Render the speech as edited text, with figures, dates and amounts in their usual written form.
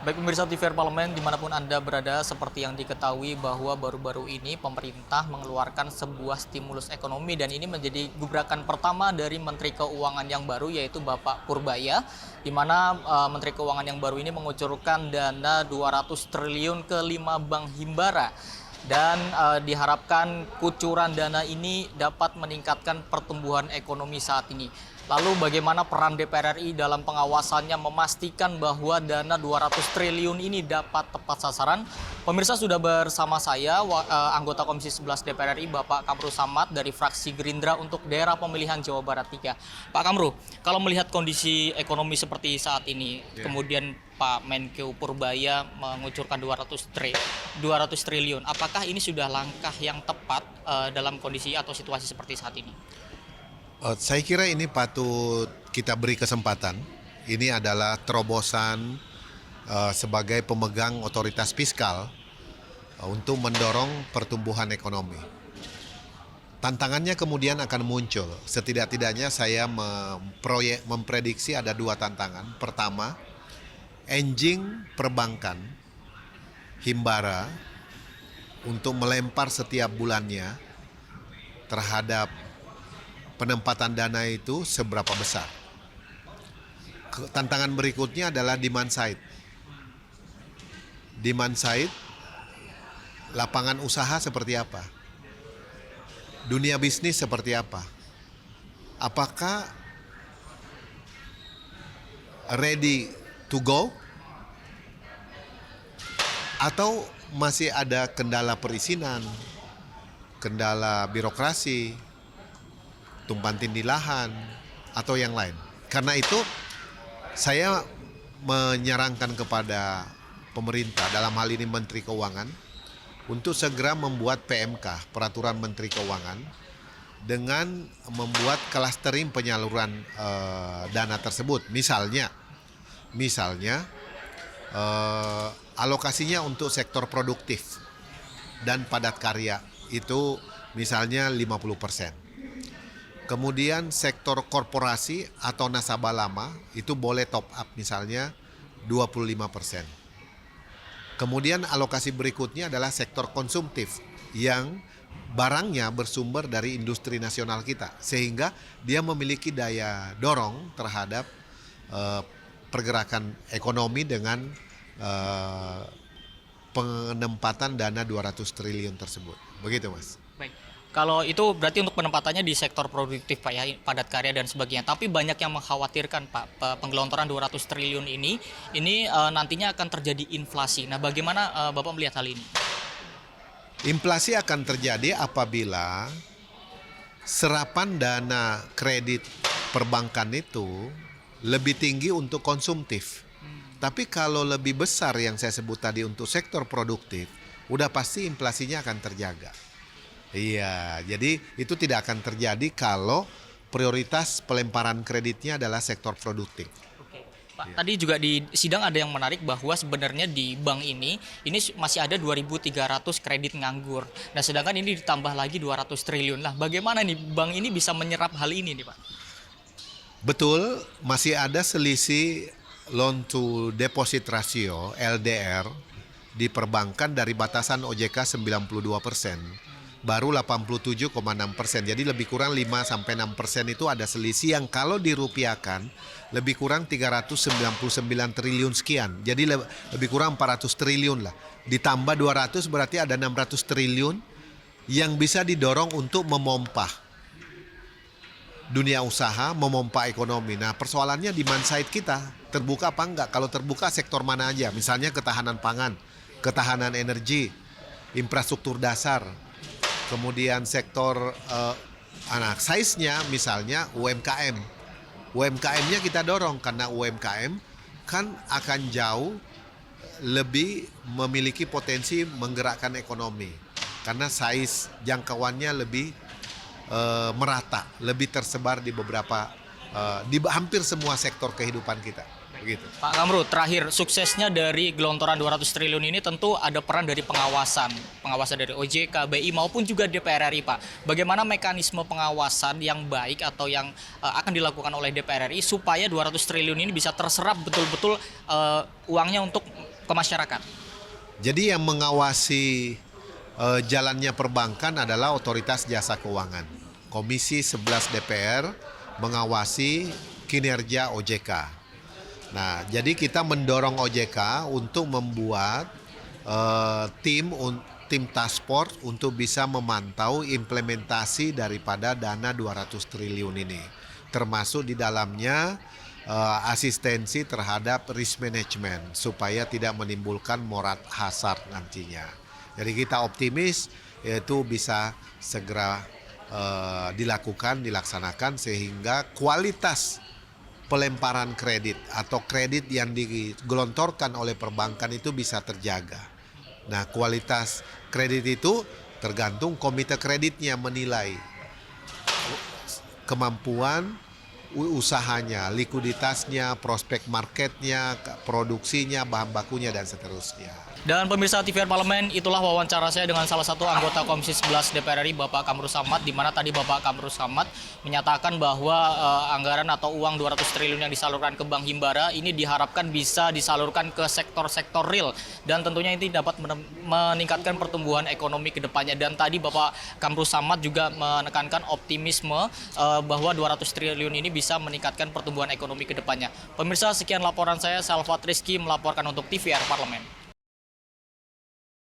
Baik pemirsa TVR Parlemen dimanapun Anda berada, seperti yang diketahui bahwa baru-baru ini pemerintah mengeluarkan sebuah stimulus ekonomi dan ini menjadi gebrakan pertama dari Menteri Keuangan yang baru yaitu Bapak Purbaya, di mana Menteri Keuangan yang baru ini mengucurkan dana 200 triliun ke 5 bank himbara. Dan diharapkan kucuran dana ini dapat meningkatkan pertumbuhan ekonomi saat ini. Lalu bagaimana peran DPR RI dalam pengawasannya memastikan bahwa dana 200 triliun ini dapat tepat sasaran? Pemirsa sudah bersama saya, anggota Komisi 11 DPR RI, Bapak Kamru Samad dari fraksi Gerindra untuk daerah pemilihan Jawa Barat 3. Pak Kamru, kalau melihat kondisi ekonomi seperti saat ini, kemudian Pak Menkeu Purbaya mengucurkan 200 triliun, apakah ini sudah langkah yang tepat dalam kondisi atau situasi seperti saat ini? Saya kira ini patut kita beri kesempatan. Ini adalah terobosan sebagai pemegang otoritas fiskal untuk mendorong pertumbuhan ekonomi. Tantangannya kemudian akan muncul. Setidak-tidaknya saya memprediksi ada dua tantangan. Pertama, engine perbankan himbara untuk melempar setiap bulannya terhadap penempatan dana itu seberapa besar. Tantangan berikutnya adalah demand side. Demand side, lapangan usaha seperti apa? Dunia bisnis seperti apa? Apakah ready to go? Atau masih ada kendala perizinan, kendala birokrasi, tumpang tindih lahan, atau yang lain. Karena itu saya menyarankan kepada pemerintah, dalam hal ini Menteri Keuangan, untuk segera membuat PMK, Peraturan Menteri Keuangan, dengan membuat clustering penyaluran dana tersebut. Misalnya alokasinya untuk sektor produktif dan padat karya itu misalnya 50%. Kemudian sektor korporasi atau nasabah lama itu boleh top up misalnya 25%. Kemudian alokasi berikutnya adalah sektor konsumtif yang barangnya bersumber dari industri nasional kita. Sehingga dia memiliki daya dorong terhadap pergerakan ekonomi dengan penempatan dana 200 triliun tersebut. Begitu Mas. Baik. Kalau itu berarti untuk penempatannya di sektor produktif Pak ya, padat karya dan sebagainya. Tapi banyak yang mengkhawatirkan Pak, penggelontoran 200 triliun ini nantinya akan terjadi inflasi. Nah, bagaimana Bapak melihat hal ini? Inflasi akan terjadi apabila serapan dana kredit perbankan itu lebih tinggi untuk konsumtif. Tapi kalau lebih besar yang saya sebut tadi untuk sektor produktif, udah pasti inflasinya akan terjaga. Iya, jadi itu tidak akan terjadi kalau prioritas pelemparan kreditnya adalah sektor produktif. Oke, Pak. Tadi juga di sidang ada yang menarik bahwa sebenarnya di bank ini masih ada 2.300 kredit nganggur. Nah, sedangkan ini ditambah lagi 200 triliun. Lah, bagaimana nih bank ini bisa menyerap hal ini nih, Pak? Betul, masih ada selisih loan to deposit ratio LDR di perbankan dari batasan OJK 92%. Baru 87,6%. Jadi lebih kurang 5-6% itu ada selisih yang kalau dirupiahkan lebih kurang 399 triliun sekian. Jadi lebih kurang 400 triliun lah. Ditambah 200 berarti ada 600 triliun yang bisa didorong untuk memompa dunia usaha, memompa ekonomi. Nah, persoalannya demand side kita terbuka apa enggak? Kalau terbuka sektor mana aja? Misalnya ketahanan pangan, ketahanan energi, infrastruktur dasar. Kemudian sektor size-nya misalnya UMKM. UMKM-nya kita dorong karena UMKM kan akan jauh lebih memiliki potensi menggerakkan ekonomi. Karena size jangkauannya lebih merata, lebih tersebar di di hampir semua sektor kehidupan kita. Begitu. Pak Kamru, terakhir, suksesnya dari gelontoran 200 triliun ini tentu ada peran dari pengawasan dari OJK, BI maupun juga DPR RI, Pak. Bagaimana mekanisme pengawasan yang baik atau yang akan dilakukan oleh DPR RI supaya 200 triliun ini bisa terserap betul-betul uangnya untuk ke masyarakat? Jadi yang mengawasi jalannya perbankan adalah Otoritas Jasa Keuangan. Komisi 11 DPR mengawasi kinerja OJK. Nah, jadi kita mendorong OJK untuk membuat tim task force untuk bisa memantau implementasi daripada dana 200 triliun ini. Termasuk di dalamnya asistensi terhadap risk management supaya tidak menimbulkan morat hazard nantinya. Jadi kita optimis itu bisa segera dilaksanakan sehingga kualitas pelemparan kredit atau kredit yang digelontorkan oleh perbankan itu bisa terjaga. Nah, kualitas kredit itu tergantung komite kreditnya menilai kemampuan usahanya, likuiditasnya, prospek marketnya, produksinya, bahan bakunya, dan seterusnya. Dan pemirsa TVR Parlemen, itulah wawancara saya dengan salah satu anggota Komisi 11 DPR RI, Bapak Kamru Samad, di mana tadi Bapak Kamru Samad menyatakan bahwa anggaran atau uang 200 triliun yang disalurkan ke Bank Himbara ini diharapkan bisa disalurkan ke sektor-sektor real, dan tentunya ini dapat meningkatkan pertumbuhan ekonomi ke depannya. Dan tadi Bapak Kamru Samad juga menekankan optimisme bahwa 200 triliun ini bisa meningkatkan pertumbuhan ekonomi ke depannya. Pemirsa, sekian laporan saya, Salvat Rizky melaporkan untuk TVR Parlemen.